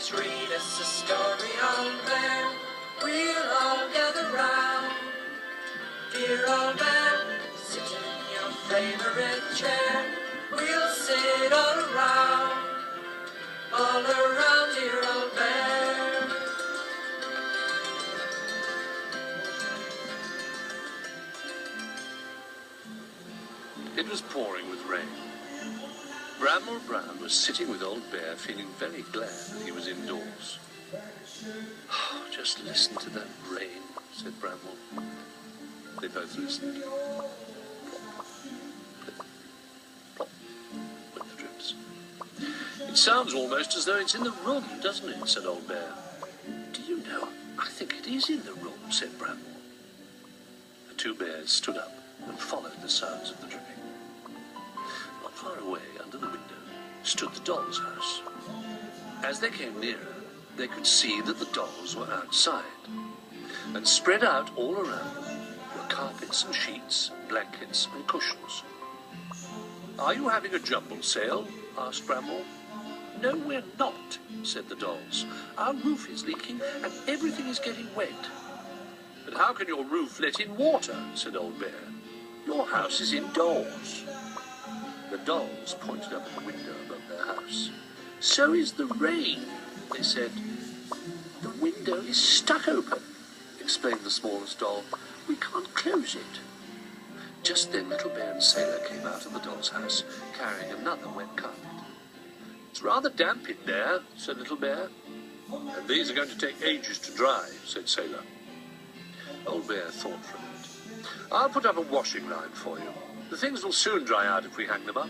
Let's read us a story, old bear. We'll all gather round. Dear old bear, sit in your favorite chair. We'll sit all around dear old bear. It was pouring with rain. Bramble Brown was sitting with Old Bear, feeling very glad that he was indoors. Oh, just listen to that rain, said Bramble. They both listened. Plop, went the drips. It sounds almost as though it's in the room, doesn't it, said Old Bear. Do you know, I think it is in the room, said Bramble. The two bears stood up and followed the sounds of the dripping. Not far away, under the window, stood the doll's house. As they came nearer, they could see that the dolls were outside, and spread out all around them were carpets and sheets, blankets and cushions. "Are you having a jumble sale?" asked Bramble. "No, we're not," said the dolls. "Our roof is leaking and everything is getting wet." "But how can your roof let in water?" said Old Bear. "Your house is indoors." The dolls pointed up at the window above their house. "So is the rain," they said. "The window is stuck open," explained the smallest doll. "We can't close it." Just then Little Bear and Sailor came out of the doll's house, carrying another wet carpet. "It's rather damp in there," said Little Bear. "And these are going to take ages to dry," said Sailor. Old Bear thought for a minute. "I'll put up a washing line for you. The things will soon dry out if we hang them up."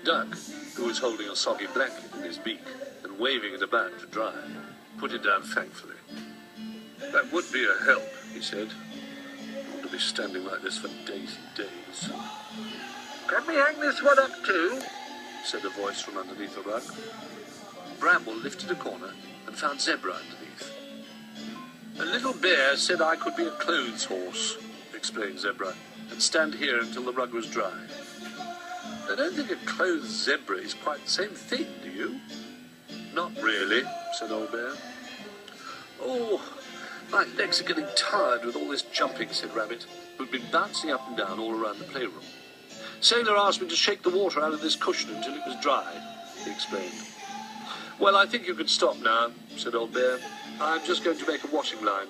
Duck, who was holding a soggy blanket in his beak and waving it about to dry, put it down thankfully. "That would be a help," he said. "I want to be standing like this for days and days." "Can we hang this one up too?" said a voice from underneath a rug. Bramble lifted a corner and found Zebra underneath. "A little bear said I could be a clothes horse," explained Zebra, "and stand here until the rug was dry." "I don't think a clothes zebra is quite the same thing, do you?" "Not really," said Old Bear. "Oh, my legs are getting tired with all this jumping," said Rabbit, who'd been bouncing up and down all around the playroom. "Sailor asked me to shake the water out of this cushion until it was dry," he explained. "Well, I think you can stop now," said Old Bear. "I'm just going to make a washing line,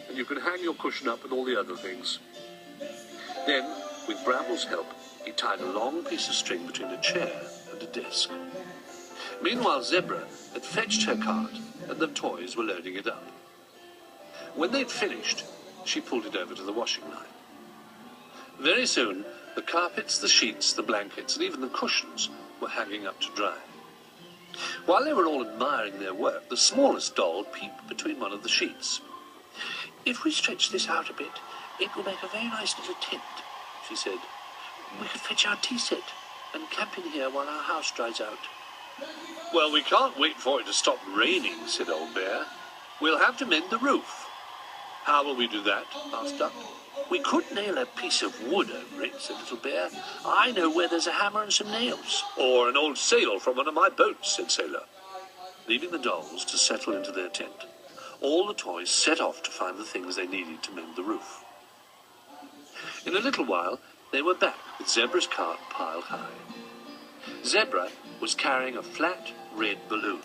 and you can hang your cushion up and all the other things." Then, with Bramble's help, he tied a long piece of string between a chair and a desk. Meanwhile, Zebra had fetched her cart, and the toys were loading it up. When they'd finished, she pulled it over to the washing line. Very soon, the carpets, the sheets, the blankets, and even the cushions were hanging up to dry. While they were all admiring their work, the smallest doll peeped between one of the sheets. "If we stretch this out a bit, it will make a very nice little tent," she said. "We could fetch our tea set and camp in here while our house dries out." "Well, we can't wait for it to stop raining," said Old Bear. "We'll have to mend the roof." "How will we do that?" asked Duck. "We could nail a piece of wood over it," said Little Bear. "I know where there's a hammer and some nails." "Or an old sail from one of my boats," said Sailor. Leaving the dolls to settle into their tent, all the toys set off to find the things they needed to mend the roof. In a little while, they were back with Zebra's cart piled high. Zebra was carrying a flat, red balloon.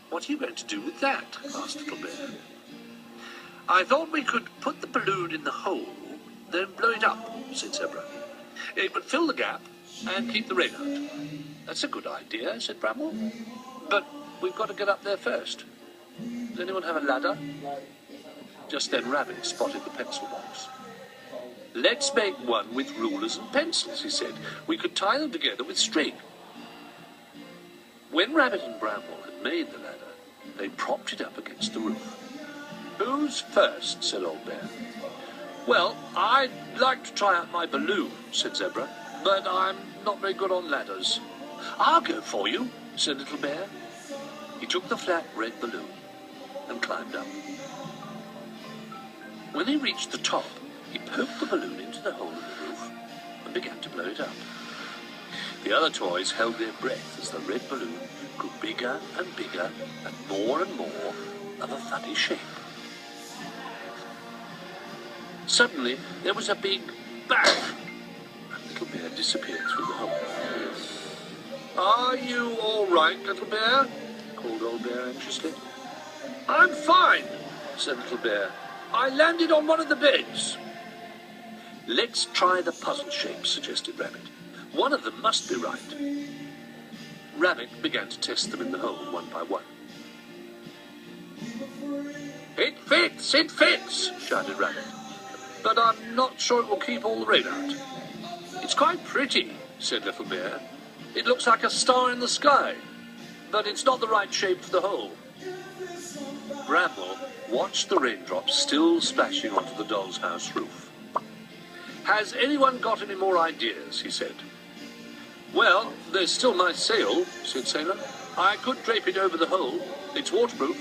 "What are you going to do with that?" asked Little Bear. "I thought we could put the balloon in the hole, then blow it up," said Zebra. "It would fill the gap and keep the rain out." "That's a good idea," said Bramble. "But we've got to get up there first. Does anyone have a ladder?" Just then Rabbit spotted the pencil box. "Let's make one with rulers and pencils," he said. "We could tie them together with string." When Rabbit and Bramble had made the ladder, they propped it up against the roof. "Who's first?" said Old Bear. "Well, I'd like to try out my balloon," said Zebra, "but I'm not very good on ladders." "I'll go for you," said Little Bear. He took the flat red balloon and climbed up. When he reached the top, he poked the balloon into the hole in the roof and began to blow it up. The other toys held their breath as the red balloon grew bigger and bigger and more of a funny shape. Suddenly, there was a big bang, and Little Bear disappeared through the hole. "Are you all right, Little Bear?" called Old Bear anxiously. "I'm fine," said Little Bear. "I landed on one of the beds." "Let's try the puzzle shapes," suggested Rabbit. "One of them must be right." Rabbit began to test them in the hole one by one. "It fits," shouted Rabbit. "But I'm not sure it will keep all the rain out." "It's quite pretty," said Little Bear. "It looks like a star in the sky, but it's not the right shape for the hole." Bramwell watched the raindrops still splashing onto the doll's house roof. "Has anyone got any more ideas?" he said. "Well, there's still my sail," said Sailor. "I could drape it over the hole. It's waterproof,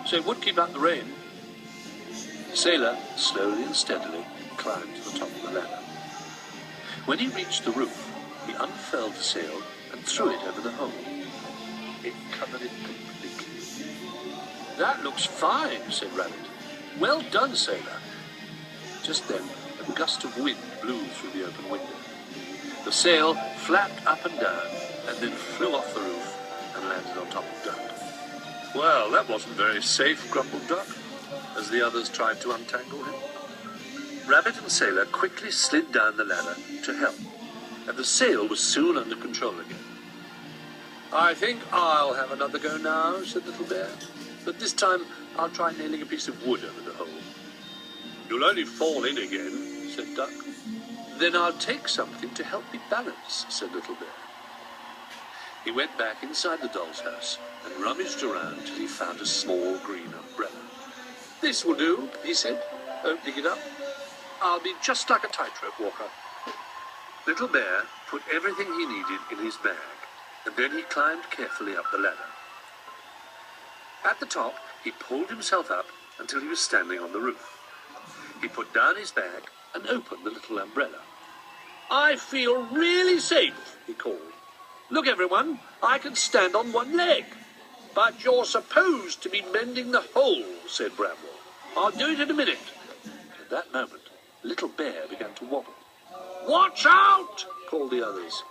so it would keep out the rain." Sailor slowly and steadily climbed to the top of the ladder. When he reached the roof, he unfurled the sail and threw it over the hole. It covered it completely. "That looks fine," said Rabbit. "Well done, Sailor." Just then, a gust of wind blew through the open window. The sail flapped up and down, and then flew off the roof and landed on top of Duck. "Well, that wasn't very safe," grumbled Duck, as the others tried to untangle him. Rabbit and Sailor quickly slid down the ladder to help, and the sail was soon under control again. "I think I'll have another go now," said Little Bear. "But this time I'll try nailing a piece of wood over the hole." "You'll only fall in again," said Duck. "Then I'll take something to help me balance," said Little Bear. He went back inside the doll's house and rummaged around till he found a small green umbrella. "This will do," he said, opening it up. "I'll be just like a tightrope walker." Little Bear put everything he needed in his bag, and then he climbed carefully up the ladder. At the top, he pulled himself up until he was standing on the roof. He put down his bag and opened the little umbrella. "I feel really safe," he called. "Look, everyone, I can stand on one leg." "But you're supposed to be mending the hole," said Bramwell. "I'll do it in a minute." At that moment, Little Bear began to wobble. "Watch out!" called the others.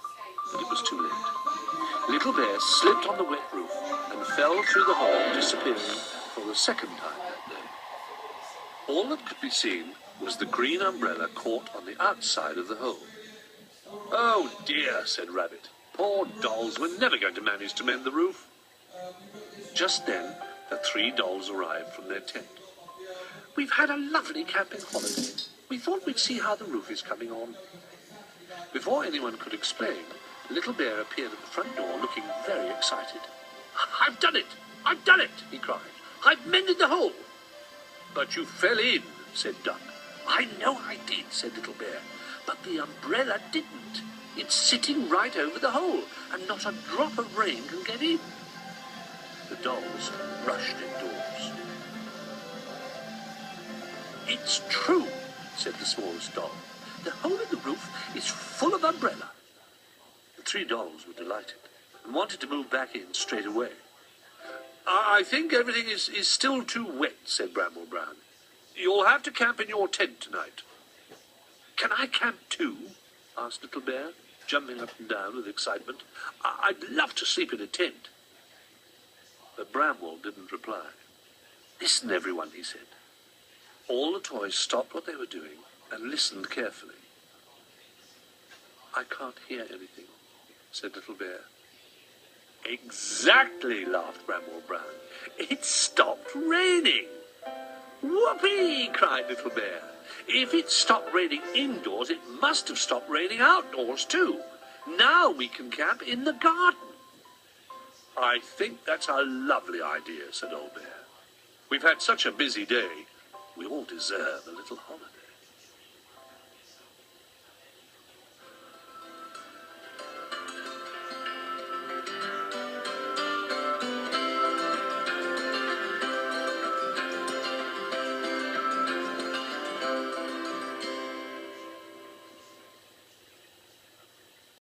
But it was too late. Little Bear slipped on the wet roof and fell through the hole, disappearing for the second time that day. All that could be seen was the green umbrella caught on the outside of the hole. "Oh dear," said Rabbit. "Poor dolls, we're never going to manage to mend the roof." Just then, the 3 dolls arrived from their tent. "We've had a lovely camping holiday. We thought we'd see how the roof is coming on." Before anyone could explain, Little Bear appeared at the front door looking very excited. "I've done it! I've done it!" he cried. "I've mended the hole!" "But you fell in," said Duck. "I know I did," said Little Bear, "but the umbrella didn't. It's sitting right over the hole, and not a drop of rain can get in." The dolls rushed indoors. "It's true," said the smallest doll. "The hole in the roof is full of umbrella." The 3 dolls were delighted and wanted to move back in straight away. "I think everything is still too wet," said Bramwell Brown. "You'll have to camp in your tent tonight." "Can I camp too?" asked Little Bear, jumping up and down with excitement. "I'd love to sleep in a tent." But Bramwell didn't reply. "Listen, everyone," he said. All the toys stopped what they were doing and listened carefully. "I can't hear anything," said Little Bear. "Exactly," laughed Bramwell Brown. "It stopped raining." "Whoopee!" cried Little Bear. "If it stopped raining indoors, it must have stopped raining outdoors too. Now we can camp in the garden." "I think that's a lovely idea," said Old Bear. "We've had such a busy day. We all deserve a little holiday."